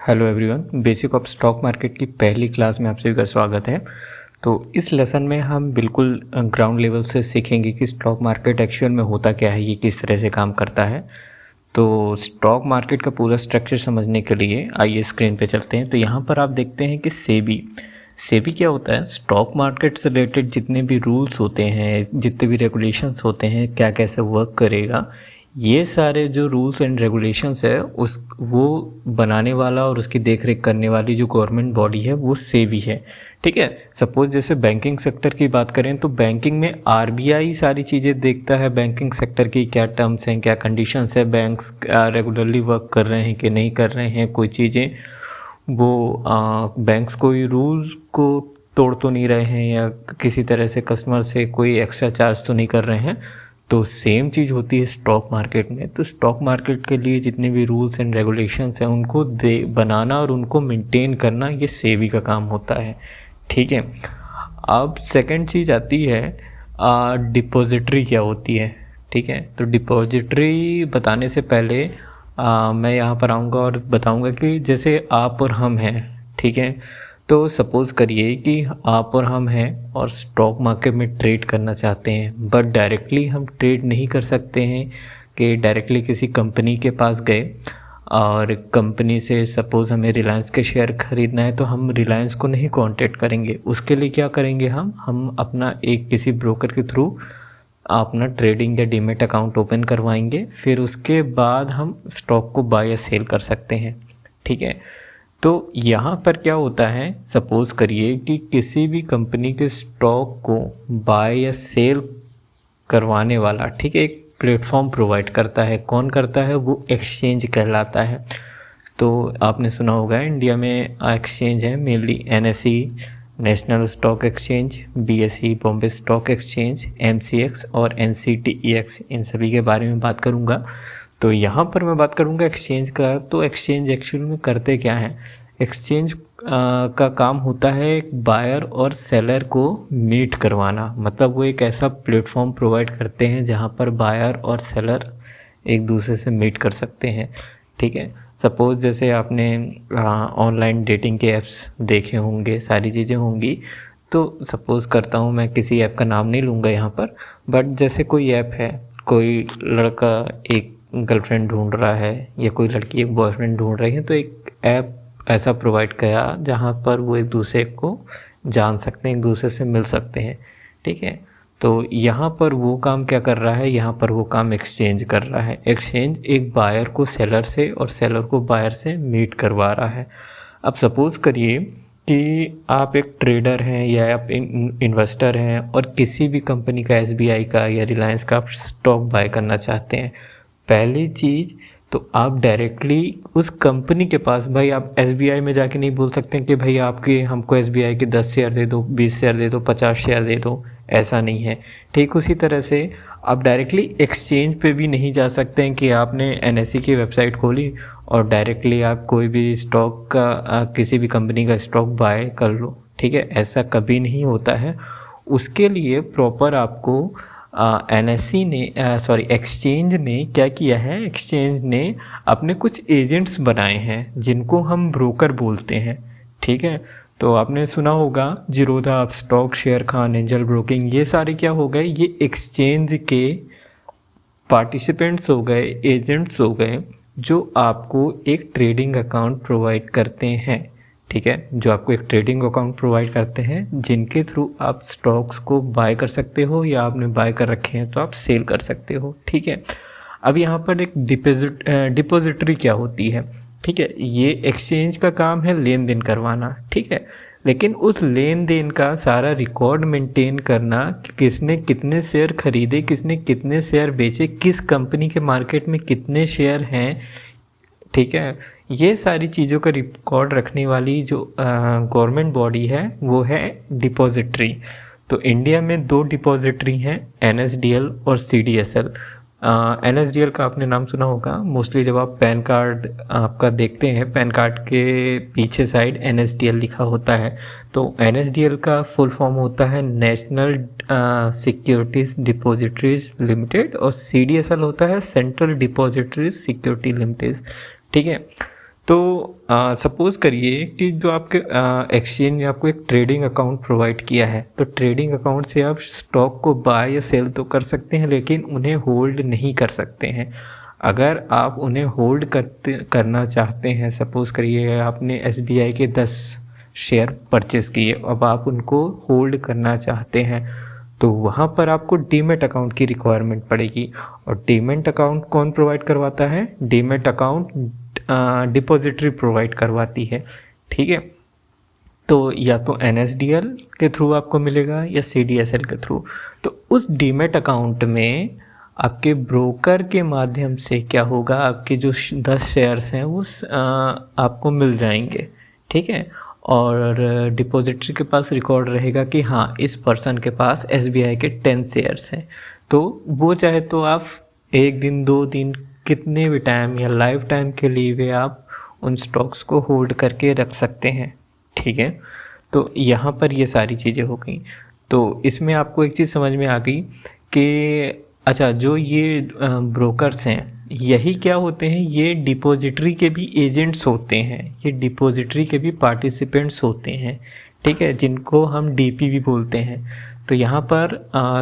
Hello everyone, basic of stock market की पहली class में आप सभी का स्वागत है। तो इस लेसन में हम बिल्कुल ग्राउंड लेवल से सीखेंगे कि स्टॉक मार्केट एक्चुअल में होता क्या है, ये किस तरह से काम करता है। तो स्टॉक मार्केट का पूरा स्ट्रक्चर समझने के लिए आइए स्क्रीन पे चलते हैं। तो यहाँ पर आप देखते हैं कि सेबी सेबी क्या होता है। स्टॉक मार्केट से रिलेटेड जितने भी रूल्स होते हैं, जितने भी रेगुलेशंस होते हैं, क्या कैसे वर्क करेगा, ये सारे जो रूल्स एंड रेगुलेशंस है उस वो बनाने वाला और उसकी देख रेख करने वाली जो गवर्नमेंट बॉडी है वो सेबी है। ठीक है। सपोज जैसे बैंकिंग सेक्टर की बात करें तो बैंकिंग में आरबीआई सारी चीज़ें देखता है। बैंकिंग सेक्टर की क्या टर्म्स हैं, क्या कंडीशंस है, बैंक्स रेगुलरली वर्क कर रहे हैं कि नहीं कर रहे हैं, कोई चीज़ें वो बैंक्स कोई रूल को तोड़ तो नहीं रहे हैं या किसी तरह से कस्टमर से कोई एक्स्ट्रा चार्ज तो नहीं कर रहे हैं। तो सेम चीज़ होती है स्टॉक मार्केट में। तो स्टॉक मार्केट के लिए जितने भी रूल्स एंड रेगुलेशंस हैं उनको बनाना और उनको मेंटेन करना ये सेबी का काम होता है। ठीक है। अब सेकंड चीज़ आती है डिपॉजिटरी क्या होती है। ठीक है। तो डिपॉजिटरी बताने से पहले मैं यहाँ पर आऊँगा और बताऊँगा कि जैसे आप और हम हैं। ठीक है। तो सपोज़ करिए कि आप और हम हैं और स्टॉक मार्केट में ट्रेड करना चाहते हैं, बट डायरेक्टली हम ट्रेड नहीं कर सकते हैं कि डायरेक्टली किसी कंपनी के पास गए और कंपनी से सपोज़ हमें रिलायंस के शेयर ख़रीदना है तो हम रिलायंस को नहीं कांटेक्ट करेंगे। उसके लिए क्या करेंगे, हम अपना एक किसी ब्रोकर के थ्रू अपना ट्रेडिंग या डीमेट अकाउंट ओपन करवाएंगे, फिर उसके बाद हम स्टॉक को बाय या सेल कर सकते हैं। ठीक है। तो यहाँ पर क्या होता है, सपोज़ करिए कि किसी भी कंपनी के स्टॉक को बाय या सेल करवाने वाला, ठीक है, एक प्लेटफॉर्म प्रोवाइड करता है। कौन करता है, वो एक्सचेंज कहलाता है। तो आपने सुना होगा इंडिया में एक्सचेंज है mainly NSE national stock exchange, BSE Bombay stock exchange, MCX और एनसीटीईएक्स। इन सभी के बारे में बात करूँगा। तो यहाँ पर मैं बात करूँगा एक्सचेंज का। तो एक्सचेंज एक्चुअल में करते क्या हैं, एक्सचेंज का काम होता है एक बायर और सेलर को मीट करवाना। मतलब वो एक ऐसा प्लेटफॉर्म प्रोवाइड करते हैं जहाँ पर बायर और सेलर एक दूसरे से मीट कर सकते हैं। ठीक है। सपोज़ जैसे आपने ऑनलाइन डेटिंग के ऐप्स देखे होंगे, सारी चीज़ें होंगी। तो सपोज़ करता हूँ, मैं किसी ऐप का नाम नहीं लूँगा यहाँ पर, बट जैसे कोई ऐप है, कोई लड़का एक गर्लफ्रेंड ढूंढ रहा है या कोई लड़की एक बॉयफ्रेंड ढूंढ रही है, तो एक ऐप ऐसा प्रोवाइड किया जहाँ पर वो एक दूसरे को जान सकते हैं, एक दूसरे से मिल सकते हैं। ठीक है। तो यहाँ पर वो काम क्या कर रहा है, यहाँ पर वो काम एक्सचेंज कर रहा है। एक्सचेंज एक बायर को सेलर से और सेलर को बायर से मीट करवा रहा है। अब सपोज़ करिए कि आप एक ट्रेडर हैं या आप इन्वेस्टर हैं और किसी भी कंपनी का, एसबीआई का या रिलायंस का आप स्टॉक बाय करना चाहते हैं। पहली चीज़ तो आप डायरेक्टली उस कंपनी के पास, भाई आप एसबीआई में जाके नहीं बोल सकते कि भाई आपके हमको एसबीआई के 10 शेयर दे दो, 20 शेयर दे दो, 50 शेयर दे दो। ऐसा नहीं है। ठीक उसी तरह से आप डायरेक्टली एक्सचेंज पे भी नहीं जा सकते हैं कि आपने एनएसई की वेबसाइट खोली और डायरेक्टली आप कोई भी स्टॉक का किसी भी कंपनी का स्टॉक बाय कर लो। ठीक है। ऐसा कभी नहीं होता है। उसके लिए प्रॉपर आपको एनएसई ने एक्सचेंज ने क्या किया है, एक्सचेंज ने अपने कुछ एजेंट्स बनाए हैं जिनको हम ब्रोकर बोलते हैं। ठीक है। तो आपने सुना होगा Zerodha, Upstox, share Khan, angel broking, ये सारे क्या हो गए, ये एक्सचेंज के पार्टिसिपेंट्स हो गए, एजेंट्स हो गए, जो आपको एक ट्रेडिंग अकाउंट प्रोवाइड करते हैं। ठीक है। जो आपको एक ट्रेडिंग अकाउंट प्रोवाइड करते हैं जिनके थ्रू आप स्टॉक्स को बाय कर सकते हो या आपने बाय कर रखे हैं तो आप सेल कर सकते हो। ठीक है। अब यहाँ पर एक डिपॉजिटरी क्या होती है। ठीक है। ये एक्सचेंज का काम है लेन देन करवाना। ठीक है। लेकिन उस लेन देन का सारा रिकॉर्ड मेंटेन करना कि किसने कितने शेयर खरीदे, किसने कितने शेयर बेचे, किस कंपनी के मार्केट में कितने शेयर हैं। ठीक है। ये सारी चीज़ों का रिकॉर्ड रखने वाली जो गवर्नमेंट बॉडी है वो है डिपॉजिटरी। तो इंडिया में 2 डिपॉजिटरी हैं, एनएसडीएल और सीडीएसएल। एनएसडीएल का आपने नाम सुना होगा मोस्टली, जब आप पैन कार्ड आपका देखते हैं, पैन कार्ड के पीछे साइड एनएसडीएल लिखा होता है। तो एनएसडीएल का फुल फॉर्म होता है नेशनल सिक्योरिटीज़ डिपॉजिटरीज लिमिटेड और सीडीएसएल होता है सेंट्रल डिपॉजिटरीज सिक्योरिटी लिमिटेड। ठीक है। तो सपोज़ करिए कि जो आपके एक्सचेंज ने आपको एक ट्रेडिंग अकाउंट प्रोवाइड किया है, तो ट्रेडिंग अकाउंट से आप स्टॉक को बाय या सेल तो कर सकते हैं, लेकिन उन्हें होल्ड नहीं कर सकते हैं। अगर आप उन्हें होल्ड करना चाहते हैं, सपोज़ करिए आपने SBI के 10 शेयर परचेज़ किए, अब आप उनको होल्ड करना चाहते हैं, तो वहाँ पर आपको डीमैट अकाउंट की रिक्वायरमेंट पड़ेगी। और डीमैट अकाउंट कौन प्रोवाइड करवाता है? डीमैट अकाउंट डिपॉजिटरी प्रोवाइड करवाती है, ठीक है। तो या तो NSDL के थ्रू आपको मिलेगा या CDSL के थ्रू। तो उस डीमैट अकाउंट में आपके ब्रोकर के माध्यम से क्या होगा, आपके जो 10 शेयर्स हैं वो आपको मिल जाएंगे, ठीक है। और डिपॉजिटरी के पास रिकॉर्ड रहेगा कि हाँ, इस पर्सन के पास SBI के 10 शेयर्स हैं। तो वो चाहे तो आप 1 दिन 2 दिन कितने भी टाइम या लाइफ टाइम के लिए आप उन स्टॉक्स को होल्ड करके रख सकते हैं, ठीक है। तो यहाँ पर ये सारी चीज़ें हो गई। तो इसमें आपको एक चीज़ समझ में आ गई कि अच्छा, जो ये ब्रोकर्स हैं, यही क्या होते हैं, ये डिपॉजिटरी के भी एजेंट्स होते हैं, ये डिपॉजिटरी के भी पार्टिसिपेंट्स होते हैं, ठीक है, जिनको हम DP भी बोलते हैं। तो यहाँ पर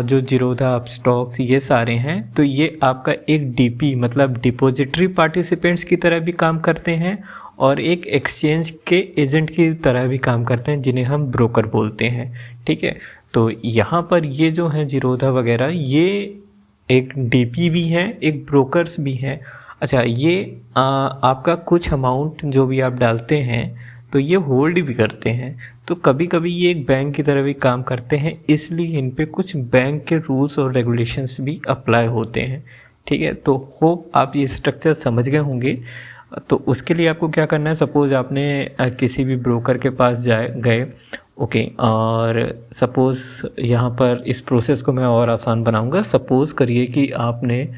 जो जीरोधा अपस्टॉक्स ये सारे हैं, तो ये आपका एक DP मतलब डिपॉजिटरी पार्टिसिपेंट्स की तरह भी काम करते हैं और एक एक्सचेंज के एजेंट की तरह भी काम करते हैं, जिन्हें हम ब्रोकर बोलते हैं, ठीक है। तो यहाँ पर ये जो हैं जीरोधा वगैरह, ये एक DP भी है, एक ब्रोकर्स भी हैं। अच्छा, ये आपका कुछ अमाउंट जो भी आप डालते हैं तो ये होल्ड भी करते हैं। तो कभी कभी ये एक बैंक की तरह भी काम करते हैं, इसलिए इन पे कुछ बैंक के रूल्स और रेगुलेशंस भी अप्लाई होते हैं, ठीक है। तो होप आप ये स्ट्रक्चर समझ गए होंगे। तो उसके लिए आपको क्या करना है, सपोज़ आपने किसी भी ब्रोकर के पास गए, ओके, और सपोज़ यहाँ पर इस प्रोसेस को मैं और आसान बनाऊंगा। सपोज़ करिए कि आपने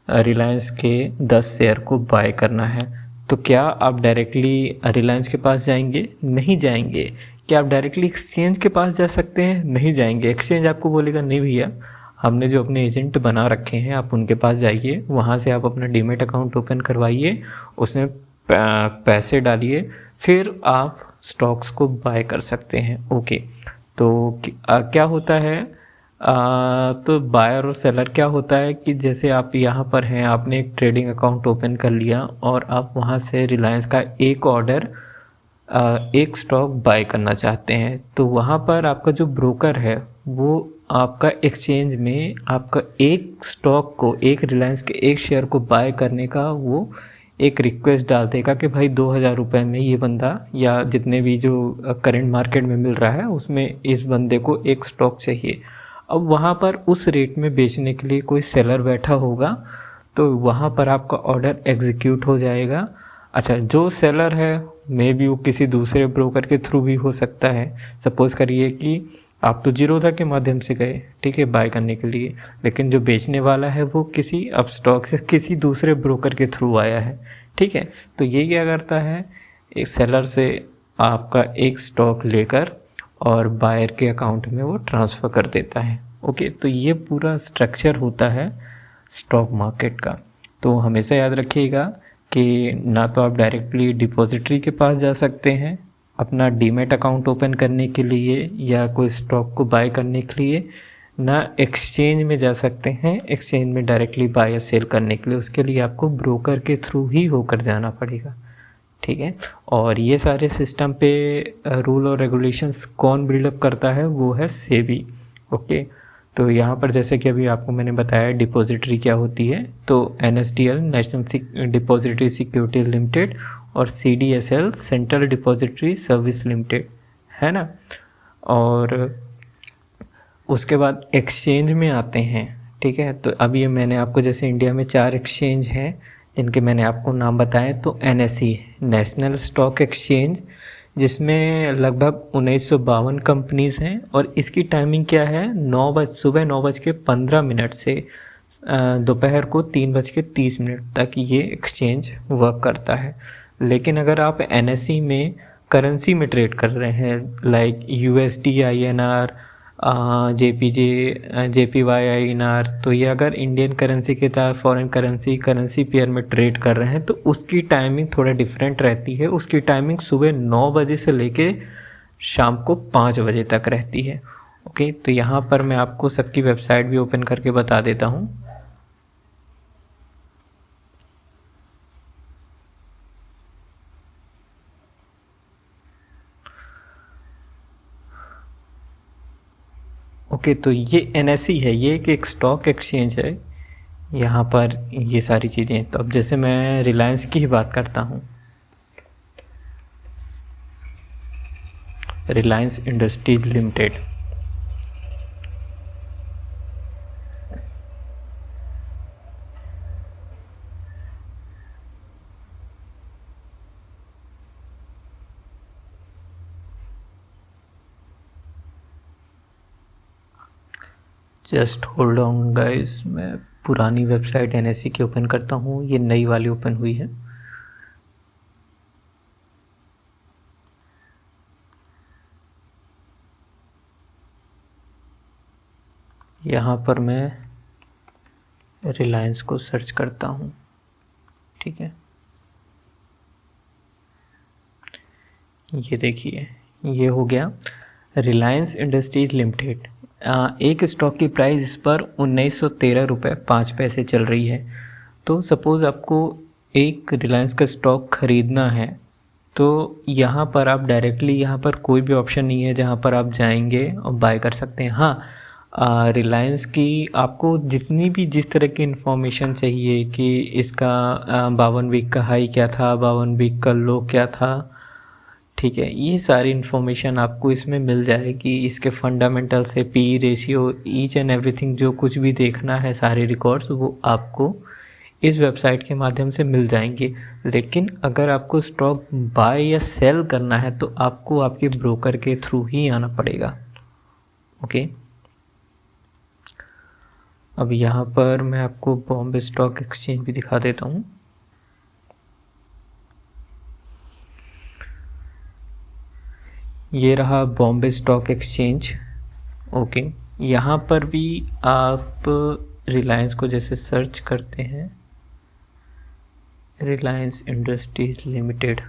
रिलायंस के 10 शेयर को बाय करना है, तो क्या आप डायरेक्टली रिलायंस के पास जाएंगे? नहीं जाएंगे। क्या आप डायरेक्टली एक्सचेंज के पास जा सकते हैं? नहीं जाएंगे। एक्सचेंज आपको बोलेगा नहीं भैया, हमने जो अपने एजेंट बना रखे हैं आप उनके पास जाइए, वहाँ से आप अपना डीमैट अकाउंट ओपन करवाइए, उसमें पैसे डालिए, फिर आप स्टॉक्स को बाय कर सकते हैं, ओके। तो क्या होता है, तो बायर और सेलर क्या होता है कि जैसे आप यहाँ पर हैं, आपने एक ट्रेडिंग अकाउंट ओपन कर लिया और आप वहाँ से रिलायंस का एक ऑर्डर, एक स्टॉक बाय करना चाहते हैं, तो वहाँ पर आपका जो ब्रोकर है वो आपका एक्सचेंज में आपका एक स्टॉक को, एक रिलायंस के एक शेयर को बाय करने का वो एक रिक्वेस्ट डाल देगा कि भाई 2000 रुपये में ये बंदा, या जितने भी जो करंट मार्केट में मिल रहा है उसमें इस बंदे को एक स्टॉक चाहिए। अब वहाँ पर उस रेट में बेचने के लिए कोई सेलर बैठा होगा, तो वहाँ पर आपका ऑर्डर एग्जीक्यूट हो जाएगा। अच्छा, जो सेलर है मे बी वो किसी दूसरे ब्रोकर के थ्रू भी हो सकता है। सपोज़ करिए कि आप तो जीरोधा के माध्यम से गए, ठीक है, बाय करने के लिए, लेकिन जो बेचने वाला है वो किसी अपस्टॉक से किसी दूसरे ब्रोकर के थ्रू आया है, ठीक है। तो ये क्या करता है, एक सेलर से आपका एक स्टॉक लेकर और बायर के अकाउंट में वो ट्रांसफ़र कर देता है, ओके। तो ये पूरा स्ट्रक्चर होता है स्टॉक मार्केट का। तो हमेशा याद रखिएगा कि ना तो आप डायरेक्टली डिपॉजिटरी के पास जा सकते हैं अपना डीमैट अकाउंट ओपन करने के लिए या कोई स्टॉक को बाय करने के लिए, ना एक्सचेंज में जा सकते हैं एक्सचेंज में डायरेक्टली बाय या सेल करने के लिए, उसके लिए आपको ब्रोकर के थ्रू ही होकर जाना पड़ेगा, ठीक है। और ये सारे सिस्टम पे रूल और रेगुलेशंस कौन बिल्डअप करता है, वो है सेबी, ओके। तो यहाँ पर जैसे कि अभी आपको मैंने बताया डिपॉजिटरी क्या होती है, तो NSDL national depository security limited और CDSL central depository service limited, है ना। और उसके बाद एक्सचेंज में आते हैं, ठीक है। तो अभी ये मैंने आपको, जैसे इंडिया में 4 एक्सचेंज हैं जिनके मैंने आपको नाम बताए, तो NSE नेशनल स्टॉक एक्सचेंज, जिसमें लगभग 1952 कंपनीज़ हैं और इसकी टाइमिंग क्या है, सुबह 9:15 से दोपहर को 3:30 तक ये एक्सचेंज वर्क करता है। लेकिन अगर आप NSE में करेंसी में ट्रेड कर रहे हैं, like USD INR JPY INR, तो ये अगर इंडियन करेंसी के साथ फॉरेन करेंसी पेयर में ट्रेड कर रहे हैं तो उसकी टाइमिंग थोड़ा डिफरेंट रहती है। उसकी टाइमिंग सुबह 9 बजे से लेके शाम को 5 बजे तक रहती है। ओके, तो यहाँ पर मैं आपको सबकी वेबसाइट भी ओपन करके बता देता हूँ। ओके, तो ये NSE है, ये एक स्टॉक एक्सचेंज है। यहाँ पर ये सारी चीज़ें, तो अब जैसे मैं रिलायंस की ही बात करता हूँ, Reliance industries limited. Just hold on guys, मैं पुरानी वेबसाइट NSE की ओपन करता हूँ, ये नई वाली ओपन हुई है। यहाँ पर मैं रिलायंस को सर्च करता हूँ, ठीक है। ये देखिए, ये हो गया रिलायंस इंडस्ट्रीज लिमिटेड। एक स्टॉक की प्राइस इस पर 1913 रुपये 5 पैसे चल रही है। तो सपोज़ आपको एक रिलायंस का स्टॉक ख़रीदना है, तो यहाँ पर आप डायरेक्टली, यहाँ पर कोई भी ऑप्शन नहीं है जहाँ पर आप जाएंगे और बाय कर सकते हैं। हाँ, रिलायंस की आपको जितनी भी जिस तरह की इन्फॉर्मेशन चाहिए कि इसका 52 वीक का हाई क्या था, 52 वीक का लो क्या था, ठीक है, ये सारी इन्फॉर्मेशन आपको इसमें मिल जाएगी। इसके फंडामेंटल से P ratio, each and everything जो कुछ भी देखना है, सारे रिकॉर्ड्स वो आपको इस वेबसाइट के माध्यम से मिल जाएंगे। लेकिन अगर आपको स्टॉक बाय या सेल करना है तो आपको आपके ब्रोकर के थ्रू ही आना पड़ेगा। ओके, अब यहाँ पर मैं आपको बॉम्बे स्टॉक एक्सचेंज भी दिखा देता हूँ। ये रहा बॉम्बे स्टॉक एक्सचेंज। ओके, यहाँ पर भी आप रिलायंस को जैसे सर्च करते हैं, रिलायंस इंडस्ट्रीज लिमिटेड,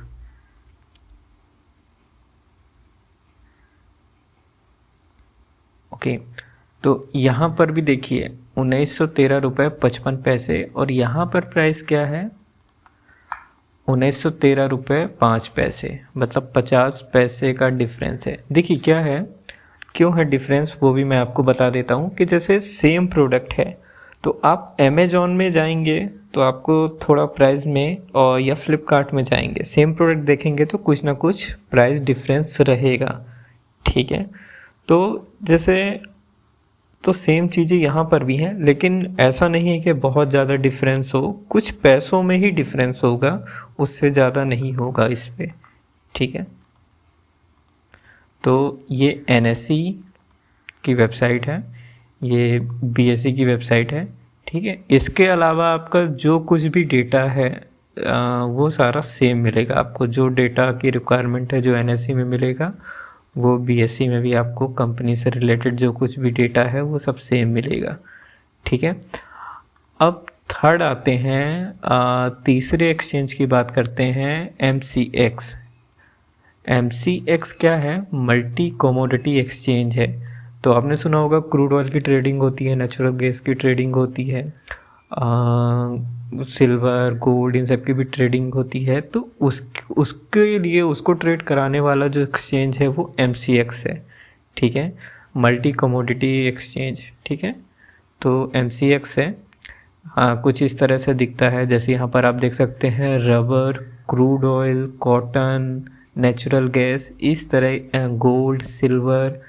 ओके, तो यहाँ पर भी देखिए 1913 रुपये 55 पैसे, और यहाँ पर प्राइस क्या है, 1913 रुपये 5 पैसे, मतलब 50 पैसे का डिफरेंस है। देखिए क्या है, क्यों है डिफरेंस, वो भी मैं आपको बता देता हूँ। कि जैसे सेम प्रोडक्ट है, तो आप अमेजोन में जाएंगे तो आपको थोड़ा प्राइस में, और या फ्लिपकार्ट में जाएंगे, सेम प्रोडक्ट देखेंगे तो कुछ ना कुछ प्राइस डिफरेंस रहेगा, ठीक है। तो जैसे, तो सेम चीज़ें यहाँ पर भी हैं, लेकिन ऐसा नहीं है कि बहुत ज़्यादा डिफरेंस हो, कुछ पैसों में ही डिफरेंस होगा, उससे ज़्यादा नहीं होगा इस पे, ठीक है। तो ये NSE की वेबसाइट है, ये BSE की वेबसाइट है, ठीक है। इसके अलावा आपका जो कुछ भी डेटा है वो सारा सेम मिलेगा आपको। जो डेटा की रिक्वायरमेंट है जो NSE में मिलेगा, वो BSE में भी आपको कंपनी से रिलेटेड जो कुछ भी डेटा है वो सब सेम मिलेगा, ठीक है। अब थर्ड आते हैं, तीसरे एक्सचेंज की बात करते हैं, MCX। MCX क्या है, मल्टी कमोडिटी एक्सचेंज है। तो आपने सुना होगा क्रूड ऑयल की ट्रेडिंग होती है, नेचुरल गैस की ट्रेडिंग होती है, सिल्वर गोल्ड इन सब की भी ट्रेडिंग होती है। तो उसके लिए उसको ट्रेड कराने वाला जो एक्सचेंज है वो MCX है, ठीक है, मल्टी कमोडिटी एक्सचेंज, ठीक है। तो MCX है। हाँ, कुछ इस तरह से दिखता है, जैसे यहाँ पर आप देख सकते हैं rubber, crude oil, cotton, natural gas, इस तरह गोल्ड, सिल्वर,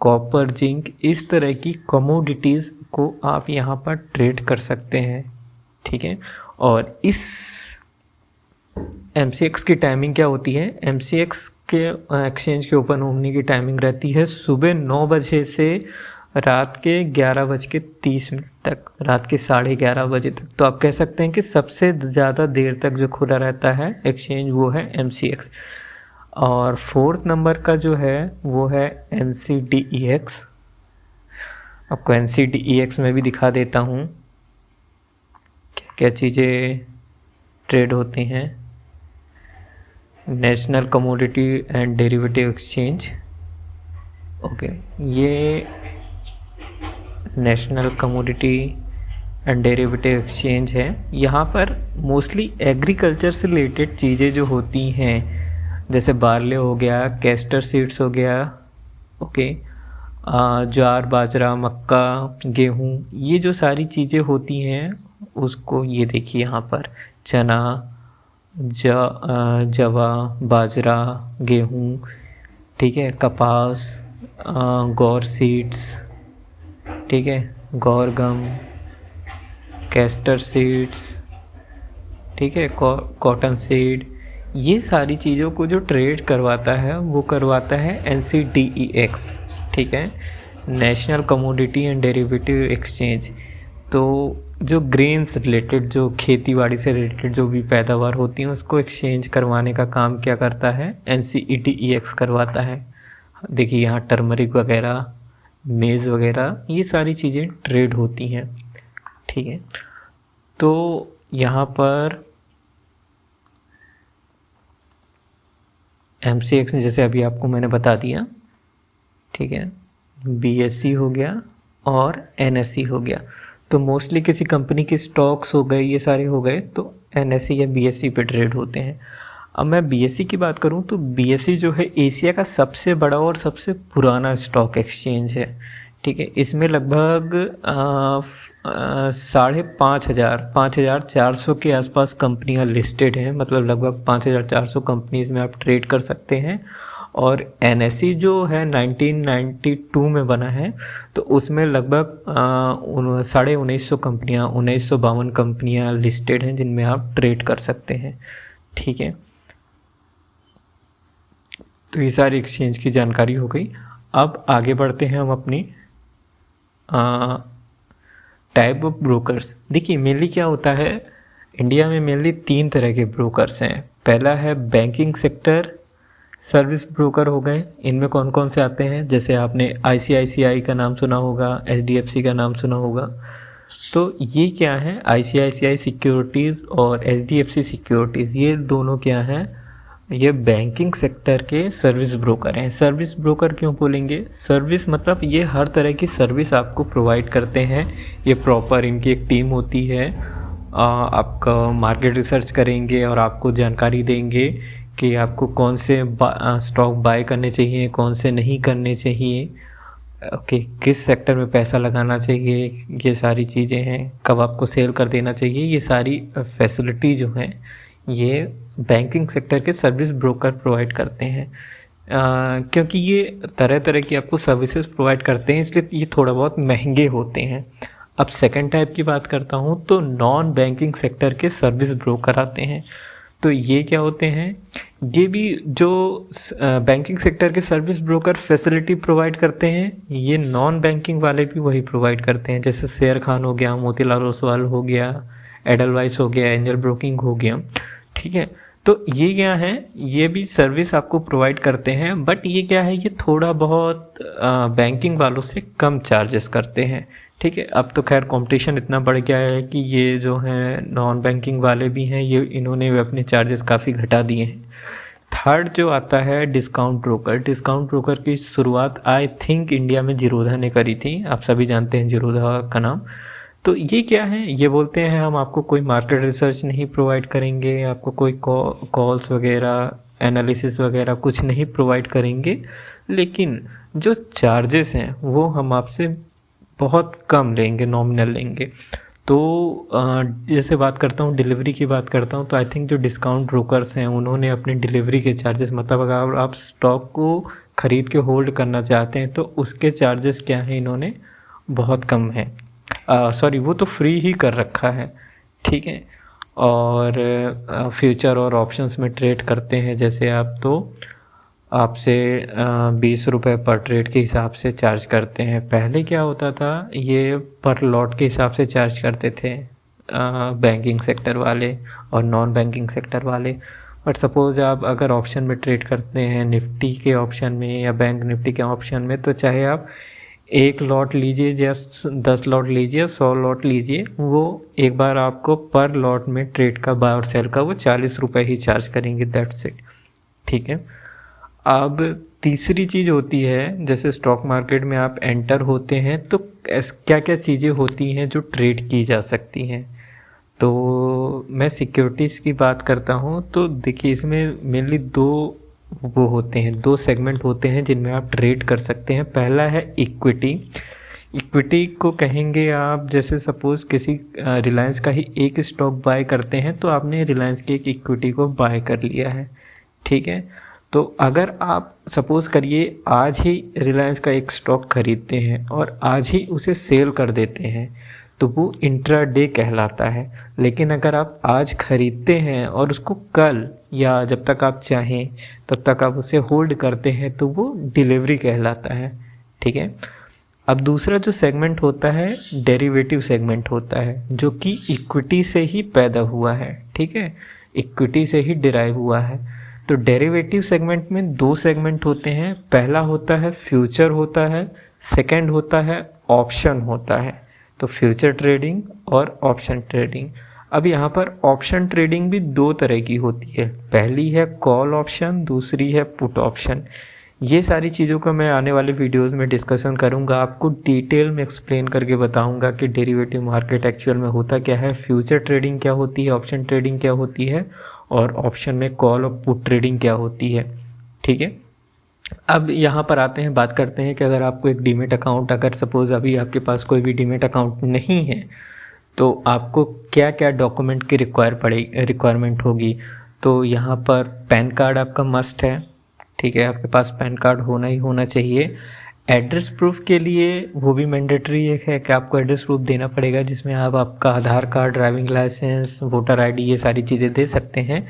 कॉपर, जिंक, इस तरह की कमोडिटीज़ को आप यहाँ पर ट्रेड कर सकते हैं, ठीक है। और इस MCX की टाइमिंग क्या होती है, MCX के एक्सचेंज के ओपन होने की टाइमिंग रहती है सुबह 9 बजे से रात के 11:30 तक, रात के 11:30 बजे तक। तो आप कह सकते हैं कि सबसे ज़्यादा देर तक जो खुला रहता है एक्सचेंज वो है MCX। और फोर्थ नंबर का जो है वो है MCDEX, आपको NCDEX में भी दिखा देता हूँ क्या क्या चीज़ें ट्रेड होती हैं। National commodity and derivative exchange, okay, ये national commodity and derivative exchange है। यहाँ पर मोस्टली एग्रीकल्चर से रिलेटेड चीज़ें जो होती हैं, जैसे बार्ले हो गया, कैस्टर सीड्स हो गया, ओके, ज्वार, बाजरा, मक्का, गेहूँ, ये जो सारी चीज़ें होती हैं उसको ये देखिए यहाँ पर चना, जवा, बाजरा, गेहूँ, ठीक है, कपास, गौर सीड्स, ठीक है, गौर गम, कैस्टर सीड्स, ठीक है, कॉटन सीड, ये सारी चीज़ों को जो ट्रेड करवाता है वो करवाता है NCDEX, ठीक है, national commodity and derivative exchange. तो जो ग्रेन्स रिलेटेड, जो खेती बाड़ी से रिलेटेड जो भी पैदावार होती हैं उसको एक्सचेंज करवाने का काम क्या करता है, NCDEX करवाता है। देखिए यहाँ टर्मरिक वगैरह, मेज़ वगैरह, ये सारी चीज़ें ट्रेड होती हैं, ठीक है। तो यहाँ पर MCX जैसे अभी आपको मैंने बता दिया, ठीक है, BSE हो गया और NSE हो गया। तो मोस्टली किसी कंपनी के स्टॉक्स हो गए, ये सारे हो गए, तो NSE या BSE पे ट्रेड होते हैं। अब मैं BSE की बात करूं तो BSE जो है एशिया का सबसे बड़ा और सबसे पुराना स्टॉक एक्सचेंज है, ठीक है। इसमें लगभग 5,400 के आसपास कंपनियां लिस्टेड हैं, मतलब लगभग 5,400 कंपनीज में आप ट्रेड कर सकते हैं। और NSE जो है 1992 में बना है, तो उसमें लगभग 1950 कंपनियां, 1952 कंपनियां लिस्टेड हैं जिनमें आप ट्रेड कर सकते हैं, ठीक है। तो ये सारी एक्सचेंज की जानकारी हो गई। अब आगे बढ़ते हैं हम अपनी टाइप ऑफ ब्रोकर्स। देखिए मेनली क्या होता है, इंडिया में मेनली 3 तरह के ब्रोकर्स हैं। पहला है बैंकिंग सेक्टर सर्विस ब्रोकर हो गए। इनमें कौन कौन से आते हैं, जैसे आपने ICICI का नाम सुना होगा, HDFC का नाम सुना होगा। तो ये क्या है, ICICI सिक्योरिटीज़ और HDFC सिक्योरिटीज़, ये दोनों क्या हैं, ये बैंकिंग सेक्टर के सर्विस ब्रोकर हैं। सर्विस ब्रोकर क्यों बोलेंगे, सर्विस मतलब ये हर तरह की सर्विस आपको प्रोवाइड करते हैं। ये प्रॉपर इनकी एक टीम होती है, आपका मार्केट रिसर्च करेंगे और आपको जानकारी देंगे कि आपको कौन से स्टॉक बाय करने चाहिए, कौन से नहीं करने चाहिए, ओके, किस सेक्टर में पैसा लगाना चाहिए, ये सारी चीज़ें हैं, कब आपको सेल कर देना चाहिए, ये सारी फैसिलिटी जो हैं ये बैंकिंग सेक्टर के सर्विस ब्रोकर प्रोवाइड करते हैं। क्योंकि ये तरह तरह की आपको सर्विसेज प्रोवाइड करते हैं, इसलिए ये थोड़ा बहुत महंगे होते हैं। अब सेकंड टाइप की बात करता हूँ तो नॉन बैंकिंग सेक्टर के सर्विस ब्रोकर आते हैं। तो ये क्या होते हैं, ये भी जो बैंकिंग सेक्टर के सर्विस ब्रोकर फैसिलिटी प्रोवाइड करते हैं, ये नॉन बैंकिंग वाले भी वही प्रोवाइड करते हैं। जैसे शेर खान हो गया, मोतीलाल ओसवाल हो गया, एडलवाइस हो गया, एंजल ब्रोकिंग हो गया, ठीक है। तो ये क्या है, ये भी सर्विस आपको प्रोवाइड करते हैं, बट ये क्या है, ये थोड़ा बहुत बैंकिंग वालों से कम चार्जेस करते हैं, ठीक है। अब तो खैर कंपटीशन इतना बढ़ गया है कि ये जो हैं नॉन बैंकिंग वाले भी हैं, ये इन्होंने भी अपने चार्जेस काफ़ी घटा दिए हैं। थर्ड जो आता है डिस्काउंट ब्रोकर। डिस्काउंट ब्रोकर की शुरुआत आई थिंक इंडिया में जीरोधा ने करी थी, आप सभी जानते हैं जीरोधा का नाम। तो ये क्या है, ये बोलते हैं हम आपको कोई मार्केट रिसर्च नहीं प्रोवाइड करेंगे, आपको कोई कॉल्स वगैरह एनालिसिस वगैरह कुछ नहीं प्रोवाइड करेंगे, लेकिन जो चार्जेस हैं वो हम आपसे बहुत कम लेंगे, नॉमिनल लेंगे। तो जैसे बात करता हूँ डिलीवरी की बात करता हूँ, तो आई थिंक जो डिस्काउंट ब्रोकर्स हैं उन्होंने अपने डिलीवरी के चार्जेस, मतलब अगर आप स्टॉक को ख़रीद के होल्ड करना चाहते हैं तो उसके चार्जेस क्या हैं, इन्होंने बहुत कम है, सॉरी वो तो फ्री ही कर रखा है, ठीक है। और फ्यूचर और ऑप्शंस में ट्रेड करते हैं जैसे आप, तो आपसे 20 रुपये पर ट्रेड के हिसाब से चार्ज करते हैं। पहले क्या होता था, ये पर लॉट के हिसाब से चार्ज करते थे बैंकिंग सेक्टर वाले और नॉन बैंकिंग सेक्टर वाले। बट सपोज़ आप अगर ऑप्शन में ट्रेड करते हैं, निफ्टी के ऑप्शन में या बैंक निफ्टी के ऑप्शन में, तो चाहे आप 1 लॉट लीजिए या 10 लॉट लीजिए, 100 लॉट लीजिए, वो एक बार आपको पर लॉट में ट्रेड का बाय और सेल का वो 40 रुपये ही चार्ज करेंगे, दैट्स इट। ठीक है। अब तीसरी चीज़ होती है, जैसे स्टॉक मार्केट में आप एंटर होते हैं तो क्या क्या चीज़ें होती हैं जो ट्रेड की जा सकती हैं। तो मैं सिक्योरिटीज़ की बात करता हूँ, तो देखिए इसमें मेनली वो होते हैं, 2 सेगमेंट होते हैं जिनमें आप ट्रेड कर सकते हैं। पहला है इक्विटी। इक्विटी को कहेंगे आप, जैसे सपोज़ किसी रिलायंस का ही एक स्टॉक बाय करते हैं तो आपने रिलायंस की एक इक्विटी को बाय कर लिया है। ठीक है। तो अगर आप सपोज़ करिए आज ही रिलायंस का एक स्टॉक खरीदते हैं और आज ही उसे सेल कर देते हैं तो वो इंट्राडे कहलाता है। लेकिन अगर आप आज खरीदते हैं और उसको कल या जब तक आप चाहें तब तक आप उसे होल्ड करते हैं तो वो डिलीवरी कहलाता है। ठीक है। अब दूसरा जो सेगमेंट होता है डेरिवेटिव सेगमेंट होता है, जो कि इक्विटी से ही पैदा हुआ है। ठीक है, इक्विटी से ही डिराइव हुआ है। तो डेरिवेटिव सेगमेंट में 2 सेगमेंट होते हैं। पहला होता है फ्यूचर होता है, सेकंड होता है ऑप्शन होता है। तो फ्यूचर ट्रेडिंग और ऑप्शन ट्रेडिंग। अब यहाँ पर ऑप्शन ट्रेडिंग भी 2 तरह की होती है। पहली है कॉल ऑप्शन, दूसरी है पुट ऑप्शन। ये सारी चीज़ों का मैं आने वाले वीडियोस में डिस्कशन करूँगा, आपको डिटेल में एक्सप्लेन करके बताऊँगा कि डेरिवेटिव मार्केट एक्चुअल में होता क्या है, फ्यूचर ट्रेडिंग क्या होती है, ऑप्शन ट्रेडिंग क्या होती है और ऑप्शन में कॉल और पुट ट्रेडिंग क्या होती है। ठीक है। अब यहाँ पर आते हैं, बात करते हैं कि अगर आपको एक डीमेट अकाउंट, अगर सपोज़ अभी आपके पास कोई भी डीमेट अकाउंट नहीं है तो आपको क्या क्या डॉक्यूमेंट की रिक्वायरमेंट होगी। तो यहाँ पर पैन कार्ड आपका मस्ट है। ठीक है, आपके पास पैन कार्ड होना ही होना चाहिए। एड्रेस प्रूफ के लिए वो भी मैंडेटरी एक है कि आपको एड्रेस प्रूफ देना पड़ेगा, जिसमें आप आपका Aadhaar card, driving licence, voter ID, ये सारी चीज़ें दे सकते हैं।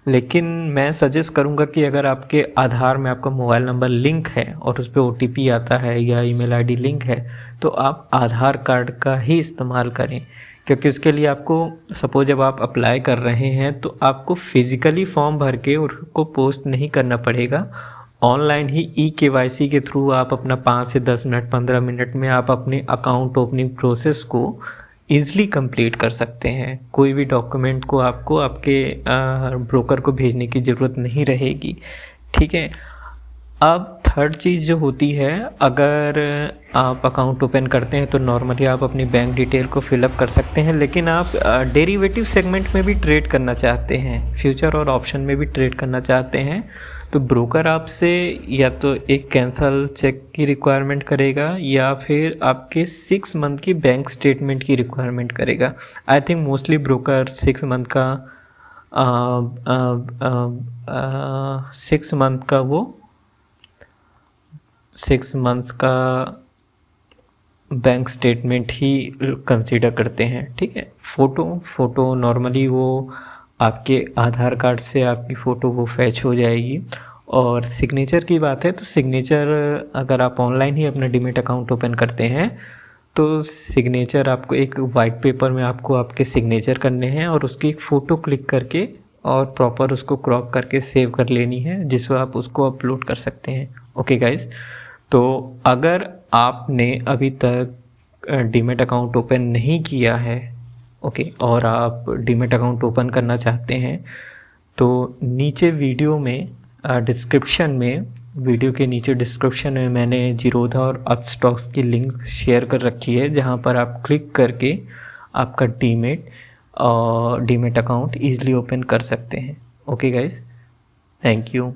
लेकिन मैं सजेस्ट करूंगा कि अगर आपके आधार में आपका मोबाइल नंबर लिंक है और उस पर OTP आता है या ईमेल आईडी लिंक है तो आप आधार कार्ड का ही इस्तेमाल करें, क्योंकि उसके लिए आपको सपोज जब आप अप्लाई कर रहे हैं तो आपको फिज़िकली फॉर्म भर के उसको पोस्ट नहीं करना पड़ेगा। ऑनलाइन ही eKYC के थ्रू आप अपना 5 से 10 मिनट, 15 मिनट में आप अपने अकाउंट ओपनिंग प्रोसेस को ईज़िली कंप्लीट कर सकते हैं। कोई भी डॉक्यूमेंट को आपको आपके ब्रोकर को भेजने की ज़रूरत नहीं रहेगी। ठीक है। अब थर्ड चीज़ जो होती है, अगर आप अकाउंट ओपन करते हैं तो नॉर्मली आप अपनी बैंक डिटेल को फिलअप कर सकते हैं। लेकिन आप डेरिवेटिव सेगमेंट में भी ट्रेड करना चाहते हैं, फ्यूचर और ऑप्शन में भी ट्रेड करना चाहते हैं, तो ब्रोकर आपसे या तो एक कैंसल चेक की रिक्वायरमेंट करेगा या फिर आपके 6 मंथ की बैंक स्टेटमेंट की रिक्वायरमेंट करेगा। I think mostly broker 6 month का 6 मंथ का वो 6 मंथ्स का बैंक स्टेटमेंट ही कंसीडर करते हैं। ठीक है। फ़ोटो नॉर्मली वो आपके आधार कार्ड से आपकी फ़ोटो वो फैच हो जाएगी। और सिग्नेचर की बात है तो सिग्नेचर अगर आप ऑनलाइन ही अपना डीमेट अकाउंट ओपन करते हैं तो सिग्नेचर आपको एक वाइट पेपर में आपको आपके सिग्नेचर करने हैं और उसकी एक फ़ोटो क्लिक करके और प्रॉपर उसको क्रॉप करके सेव कर लेनी है, जिसको आप उसको अपलोड कर सकते हैं। ओके गाइस, तो अगर आपने अभी तक डीमेट अकाउंट ओपन नहीं किया है, ओके, और आप डीमेट अकाउंट ओपन करना चाहते हैं तो नीचे वीडियो के नीचे डिस्क्रिप्शन में मैंने जीरोधा और अपस्टॉक्स की लिंक शेयर कर रखी है, जहां पर आप क्लिक करके आपका डीमेट अकाउंट ईजिली ओपन कर सकते हैं। Okay guys, thank you.